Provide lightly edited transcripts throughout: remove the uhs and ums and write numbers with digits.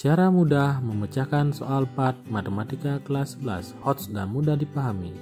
Cara mudah memecahkan soal part matematika kelas 11, HOTS dan mudah dipahami.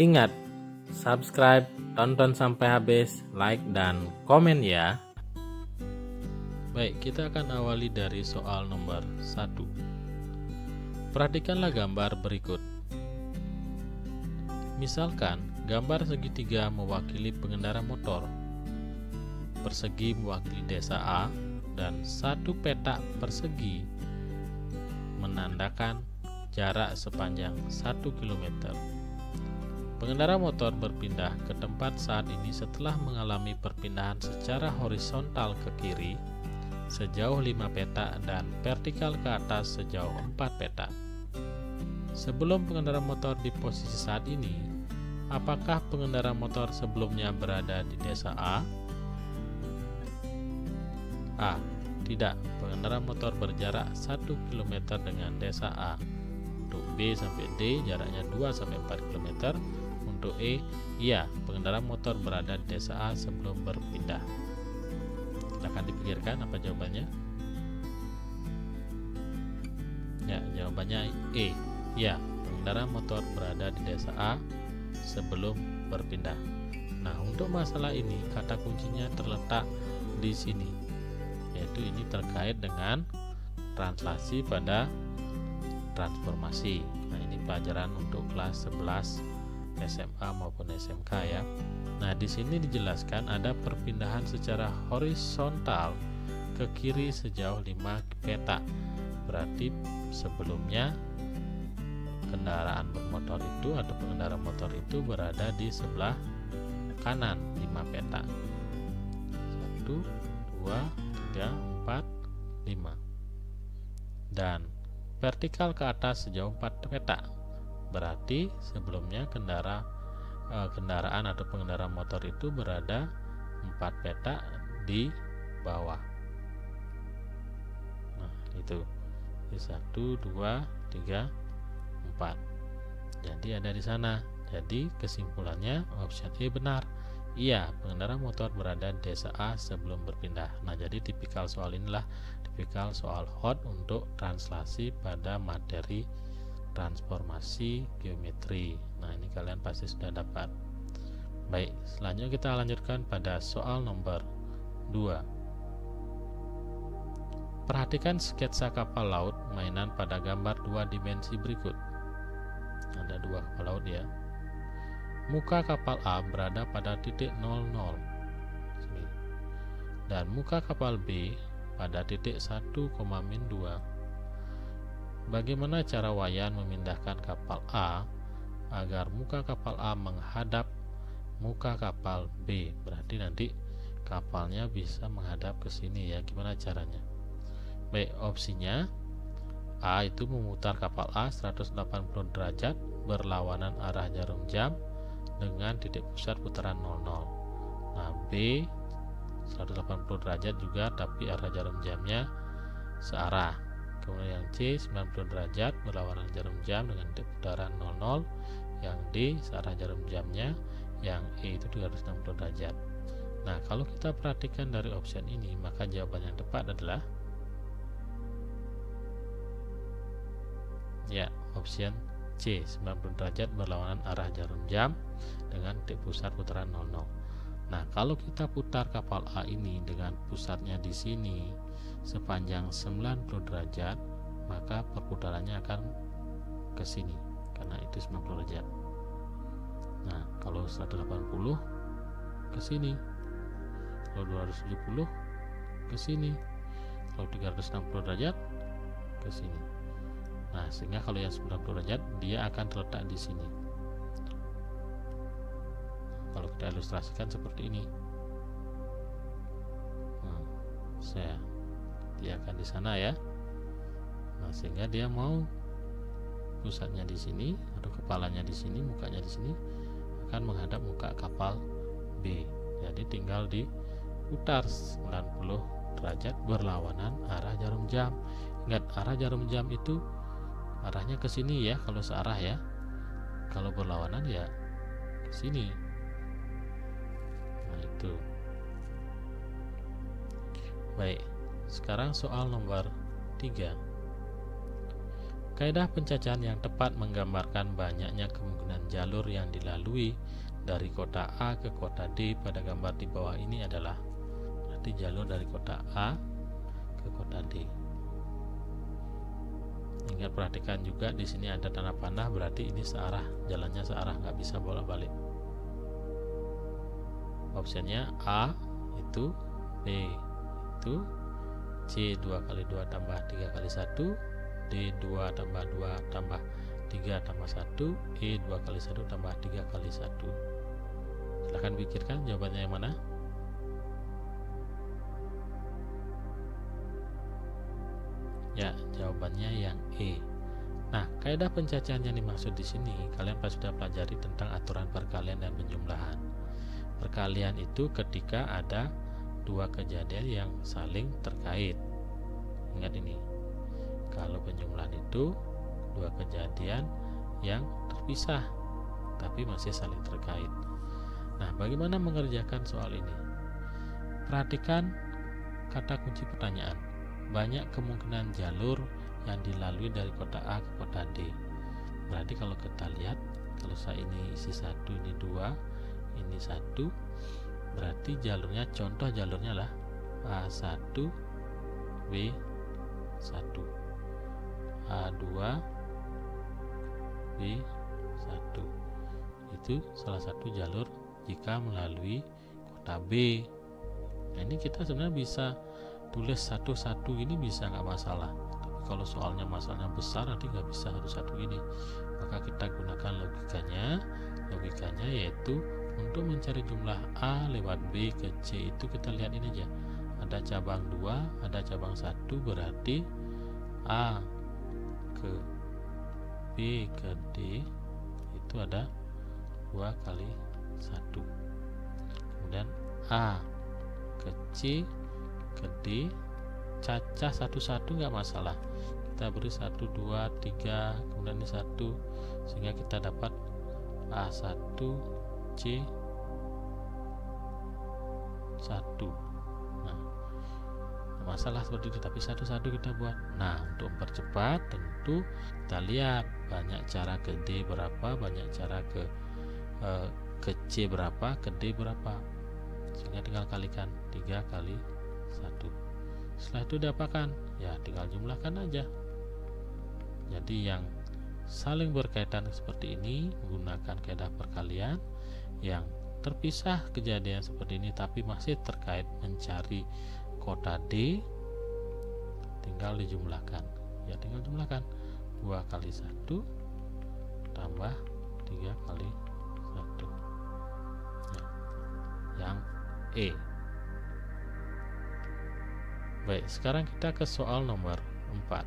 Ingat, subscribe, tonton sampai habis, like dan komen ya. Baik, kita akan awali dari soal nomor 1. Perhatikanlah gambar berikut. Misalkan, gambar segitiga mewakili pengendara motor, persegi mewakili desa A, dan satu petak persegi menandakan jarak sepanjang 1 km. Pengendara motor berpindah ke tempat saat ini setelah mengalami perpindahan secara horizontal ke kiri sejauh 5 petak dan vertikal ke atas sejauh 4 petak. Sebelum pengendara motor di posisi saat ini, apakah pengendara motor sebelumnya berada di desa A? A. Tidak, pengendara motor berjarak 1 km dengan desa A. Untuk B sampai D jaraknya 2 sampai 4 km. Untuk E, iya, pengendara motor berada di desa A sebelum berpindah. Silahkan dipikirkan apa jawabannya. Ya, jawabannya E. Ya, pengendara motor berada di desa A sebelum berpindah. Nah, untuk masalah ini kata kuncinya terletak di sini, yaitu ini terkait dengan translasi pada transformasi. Nah, ini pelajaran untuk kelas 11 SMA maupun SMK ya. Nah, di sini dijelaskan ada perpindahan secara horizontal ke kiri sejauh 5 petak. Berarti sebelumnya kendaraan bermotor itu atau pengendara motor itu berada di sebelah kanan 5 petak. 1, 2, 3, 4, 5. Dan vertikal ke atas sejauh 4 petak. Berarti sebelumnya kendaraan atau pengendara motor itu berada 4 petak di bawah. Nah, itu 1, 2, 3, 4. Jadi ada di sana. Jadi kesimpulannya opsi E benar. Iya, pengendara motor berada di desa A sebelum berpindah. Nah, jadi tipikal soal inilah tipikal soal hot untuk translasi pada materi transformasi geometri. Nah, ini kalian pasti sudah dapat. Baik, selanjutnya kita lanjutkan pada soal nomor 2. Perhatikan sketsa kapal laut mainan pada gambar 2 dimensi berikut. Ada 2 kapal laut ya. Muka kapal A berada pada titik 00 dan muka kapal B pada titik 1,-2. Bagaimana cara Wayan memindahkan kapal A agar muka kapal A menghadap muka kapal B? Berarti nanti kapalnya bisa menghadap ke sini ya. Gimana caranya? Baik, opsinya A itu memutar kapal A 180 derajat berlawanan arah jarum jam dengan titik pusat putaran 00. Nah, B 180 derajat juga tapi arah jarum jamnya searah. Kemudian yang C 90 derajat berlawanan jarum jam dengan titik putaran 00. Yang D searah jarum jamnya. Yang E itu 360 derajat. Nah, kalau kita perhatikan dari opsi ini, maka jawaban yang tepat adalah ya, opsi C 90 derajat berlawanan arah jarum jam dengan titik pusat putaran 00. Nah, kalau kita putar kapal A ini dengan pusatnya di sini sepanjang 90 derajat, maka perputarannya akan ke sini karena itu 90 derajat. Nah, kalau 180 ke sini, kalau 270 ke sini, kalau 360 derajat ke sini. Nah, sehingga kalau yang 90 derajat dia akan terletak di sini. Kalau kita ilustrasikan seperti ini, dia akan di sana ya. Nah, sehingga dia mau pusatnya di sini atau kepalanya di sini, mukanya di sini akan menghadap muka kapal B. Jadi tinggal diputar 90 derajat berlawanan arah jarum jam. Ingat, arah jarum jam itu arahnya ke sini ya kalau searah ya. Kalau berlawanan ya ke sini. Nah, itu. Baik, sekarang soal nomor 3. Kaidah pencacahan yang tepat menggambarkan banyaknya kemungkinan jalur yang dilalui dari kota A ke kota D pada gambar di bawah ini adalah, berarti jalur dari kota A ke kota D. Ingat, perhatikan juga di sini ada tanda panah, berarti ini searah, jalannya searah, nggak bisa bolak-balik. Opsinya A itu, B itu, C 2 kali 2 tambah 3 kali 1, D 2 tambah 2 tambah 3 tambah 1, E 2 kali 1 tambah 3 kali 1. Silahkan pikirkan jawabannya yang mana. Ya, jawabannya yang E. Nah, kaidah pencacahan yang dimaksud di sini kalian pasti sudah pelajari tentang aturan perkalian dan penjumlahan. Perkalian itu ketika ada dua kejadian yang saling terkait. Ingat ini. Kalau penjumlahan itu dua kejadian yang terpisah tapi masih saling terkait. Nah, bagaimana mengerjakan soal ini? Perhatikan kata kunci pertanyaan. Banyak kemungkinan jalur yang dilalui dari kota A ke kota D. Berarti kalau kita lihat, kalau saya ini isi 1, ini 2, ini 1, berarti jalurnya, contoh jalurnya lah A1, B1, A2, B1. Itu salah satu jalur jika melalui kota B. Nah, ini kita sebenarnya bisa tulis satu-satu ini, bisa nggak masalah. Tapi kalau soalnya masalahnya besar nanti nggak bisa satu-satu ini, maka kita gunakan logikanya yaitu untuk mencari jumlah A lewat B ke C itu kita lihat ini aja, ada cabang 2, ada cabang 1, berarti A ke B ke D itu ada 2 kali 1, kemudian A ke C ke D cacah satu-satu nggak masalah, kita beri 1, 2, 3, kemudian ini 1, sehingga kita dapat A1 C 1. Nah, masalah seperti itu, tapi satu-satu kita buat. Nah, untuk mempercepat tentu kita lihat banyak cara ke D berapa, banyak cara ke C berapa, ke D berapa, sehingga tinggal kalikan 3 kali 1. Setelah itu diapakan? Ya, tinggal jumlahkan aja. Jadi yang saling berkaitan seperti ini menggunakan kaidah perkalian, yang terpisah kejadian seperti ini tapi masih terkait mencari kota D, tinggal dijumlahkan. Ya, tinggal jumlahkan 2 kali 1 tambah 3 kali 1. Ya, yang E. Baik, sekarang kita ke soal nomor 4.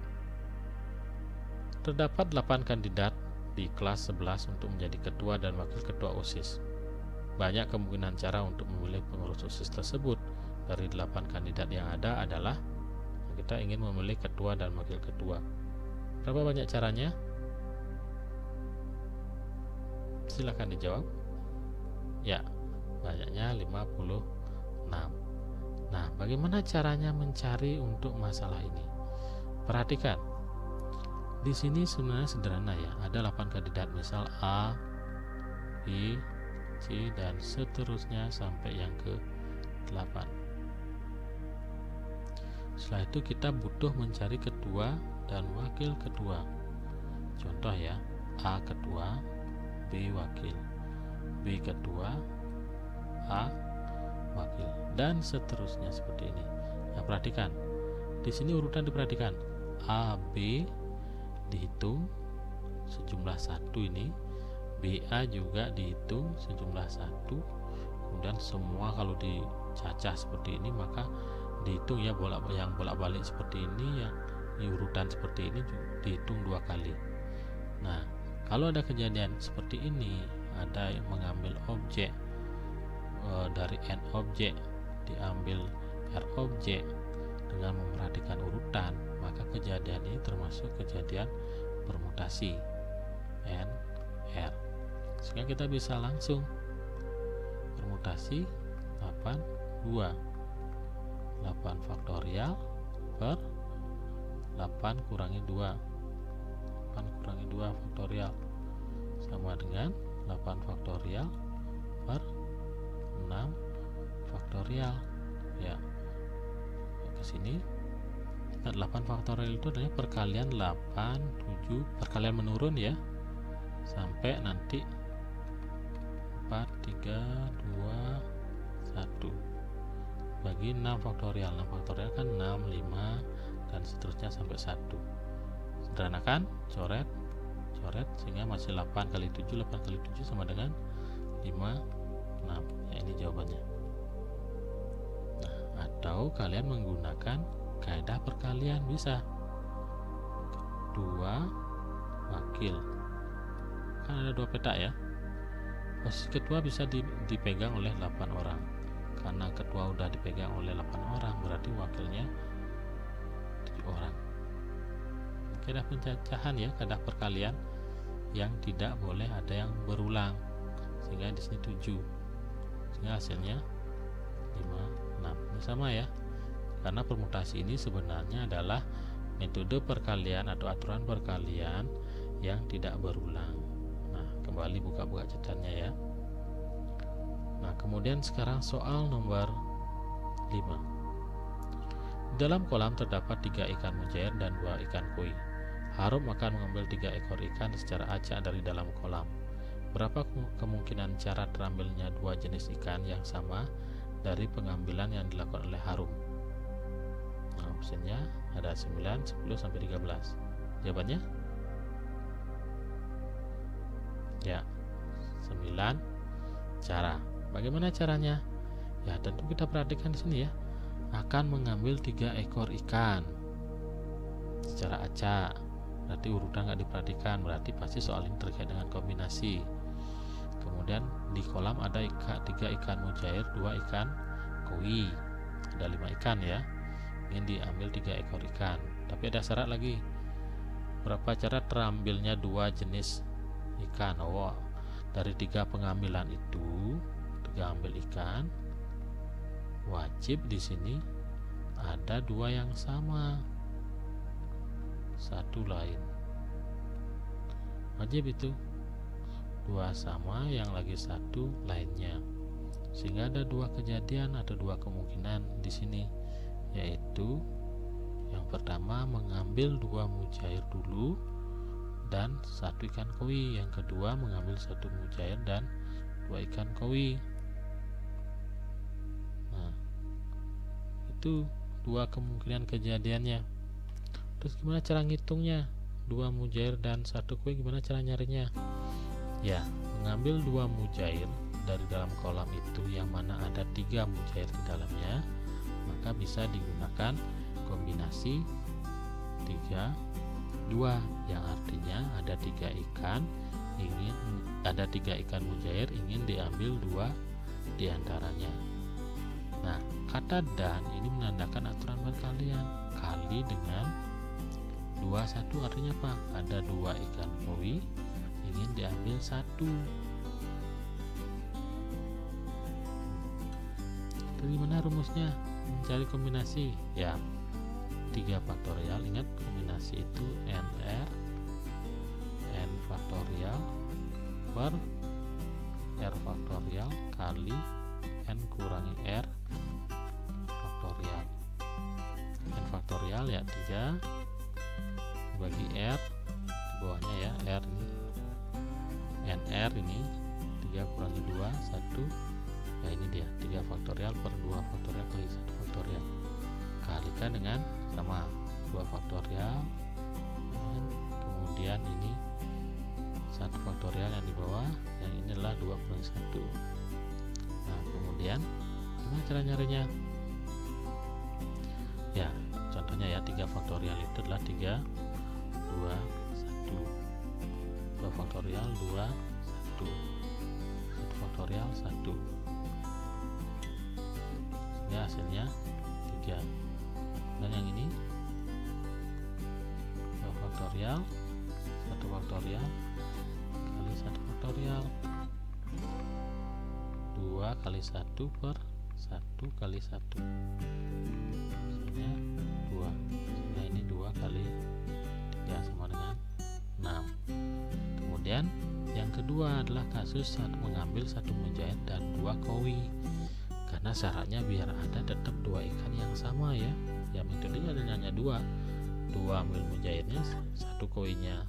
Terdapat 8 kandidat di kelas 11 untuk menjadi ketua dan wakil ketua OSIS. Banyak kemungkinan cara untuk memilih pengurus OSIS tersebut. Dari 8 kandidat yang ada adalah kita ingin memilih ketua dan wakil ketua. Berapa banyak caranya? Silakan dijawab. Ya, banyaknya 56. Nah, bagaimana caranya mencari untuk masalah ini? Perhatikan. Di sini sebenarnya sederhana ya. Ada 8 kandidat, misal A, B, C dan seterusnya sampai yang ke 8. Setelah itu kita butuh mencari ketua dan wakil ketua. Contoh ya, A ketua, B wakil, B ketua, A wakil, dan seterusnya seperti ini. Nah, perhatikan. Di sini urutan diperhatikan. A, B dihitung sejumlah 1 ini, BA juga dihitung sejumlah 1, kemudian semua kalau dicacah seperti ini maka dihitung ya, yang bolak-balik seperti ini, yang urutan seperti ini dihitung 2 kali. Nah, kalau ada kejadian seperti ini, ada yang mengambil objek dari N objek diambil R objek dengan memperhatikan urutan, maka kejadian ini termasuk kejadian permutasi N R, sehingga kita bisa langsung permutasi 8 2. 8 faktorial per 8 kurangi 2. 8 kurangi 2 faktorial sama dengan 8 faktorial per 6 faktorial. Ya, ke sini. Nah, 8 faktorial itu adalah perkalian 8, 7, perkalian menurun ya, sampai nanti 4, 3, 2, 1 bagi 6 faktorial. 6 faktorial kan 6, 5 dan seterusnya sampai 1. Sederhanakan, coret sehingga masih 8 kali 7, 8 kali 7 sama dengan 5, 6. Ya, ini jawabannya. Nah, atau kalian menggunakan kaidah perkalian bisa. 2 wakil. Kan ada 2 petak ya. Posisi ketua bisa dipegang oleh 8 orang. Karena ketua udah dipegang oleh 8 orang, berarti wakilnya 7 orang. Kaidah pencacahan ya, kaidah perkalian yang tidak boleh ada yang berulang. Sehingga di sini 7. Sehingga hasilnya 5, 6. Ini sama ya. Karena permutasi ini sebenarnya adalah metode perkalian atau aturan perkalian yang tidak berulang. Nah, kembali buka-buka catatannya ya. Nah, kemudian sekarang soal nomor 5. Dalam kolam terdapat 3 ikan mujair dan 2 ikan koi. Harum akan mengambil 3 ekor ikan secara acak dari dalam kolam. Berapa kemungkinan cara terambilnya 2 jenis ikan yang sama dari pengambilan yang dilakukan oleh Harum? Nah, opsinya ada 9, 10 sampai 13. Jawabannya? Ya, 9 cara. Bagaimana caranya? Ya, tentu kita perhatikan di sini ya. Akan mengambil 3 ekor ikan secara acak. Berarti urutan nggak diperhatikan, berarti pasti soal ini terkait dengan kombinasi. Kemudian di kolam ada 3 ikan mujair, 2 ikan koi. Ada 5 ikan ya. Ingin diambil 3 ekor ikan. Tapi ada syarat lagi. Berapa cara terambilnya 2 jenis ikan? Oh, dari 3 pengambilan itu, 3 ambil ikan, wajib di sini ada 2 yang sama, 1 lain. Wajib itu 2 sama, yang lagi 1 lainnya. Sehingga ada 2 kejadian atau 2 kemungkinan di sini, yaitu yang pertama mengambil 2 mujair dulu dan 1 ikan koi, yang kedua mengambil 1 mujair dan 2 ikan koi. Nah, itu 2 kemungkinan kejadiannya. Terus gimana cara ngitungnya? 2 mujair dan 1 koi, gimana cara nyarinya? Ya, mengambil 2 mujair dari dalam kolam itu yang mana ada 3 mujair di dalamnya, maka bisa digunakan kombinasi 3, 2, yang artinya ada 3 ikan, ada 3 ikan mujair, ingin diambil 2 diantaranya. Nah, kata dan ini menandakan aturan perkalian. Kali dengan 21 artinya apa? Ada 2 ikan koi, ingin diambil 1. Itu gimana rumusnya? Mencari kombinasi. Ya, 3 faktorial. Ingat kombinasi itu NR N faktorial per R faktorial kali N kurangi R faktorial. N faktorial ya 3 bagi R di bawahnya ya, R ini NR ini 3 kurangi 2 1. Ya, ini dia 3 faktorial per 2 faktorial kali 1 faktorial, kalikan dengan sama 2 faktorial, dan kemudian ini 1 faktorial yang di bawah, yang ini adalah 2 kurangi 1. Nah, kemudian gimana cara nyarinya? Ya, contohnya ya, 3 faktorial itu adalah 3, 2, 1. 2 faktorial 2, 1. 1 faktorial 1. Ya, hasilnya 3. Dan yang ini 2 faktorial 1 faktorial kali 1 faktorial, 2 kali 1 per 1 kali 1. kedua adalah kasus mengambil 1 mujair dan 2 koi, karena syaratnya biar ada tetap 2 ikan yang sama ya. Yang metodenya ada hanya 2 ambil mujairnya, 1 koinya,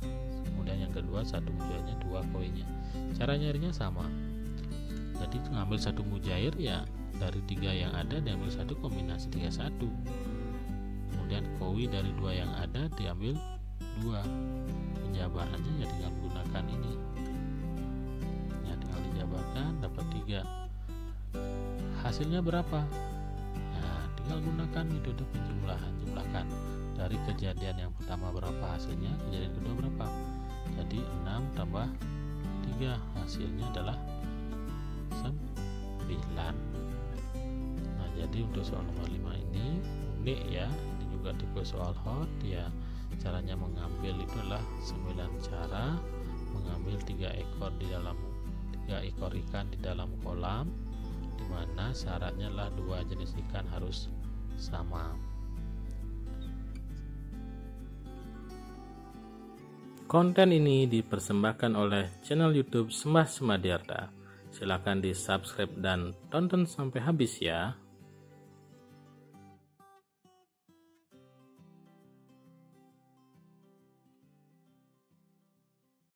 kemudian yang kedua 1 mujairnya 2 koinya. Cara nyarinya sama, jadi ngambil 1 mujair ya dari 3 yang ada diambil 1 kombinasi 31, kemudian koi dari 2 yang ada diambil 2. Penjabarannya ya tinggal menggunakan ini ya, tinggal dijabarkan dapat 3. Hasilnya berapa? Nah, tinggal gunakan metode penjumlahan. Jumlahkan dari kejadian yang pertama berapa hasilnya, kejadian kedua berapa. Jadi 6 tambah 3 hasilnya adalah 9. Nah, jadi untuk soal nomor 5 ini unik ya, ini juga tipe soal hot ya. Caranya mengambil itu adalah 9 cara mengambil 3 ekor ikan di dalam kolam, dimana syaratnya adalah 2 jenis ikan harus sama. Konten ini dipersembahkan oleh channel YouTube Sembah Semadiarta. Silakan di subscribe dan tonton sampai habis ya.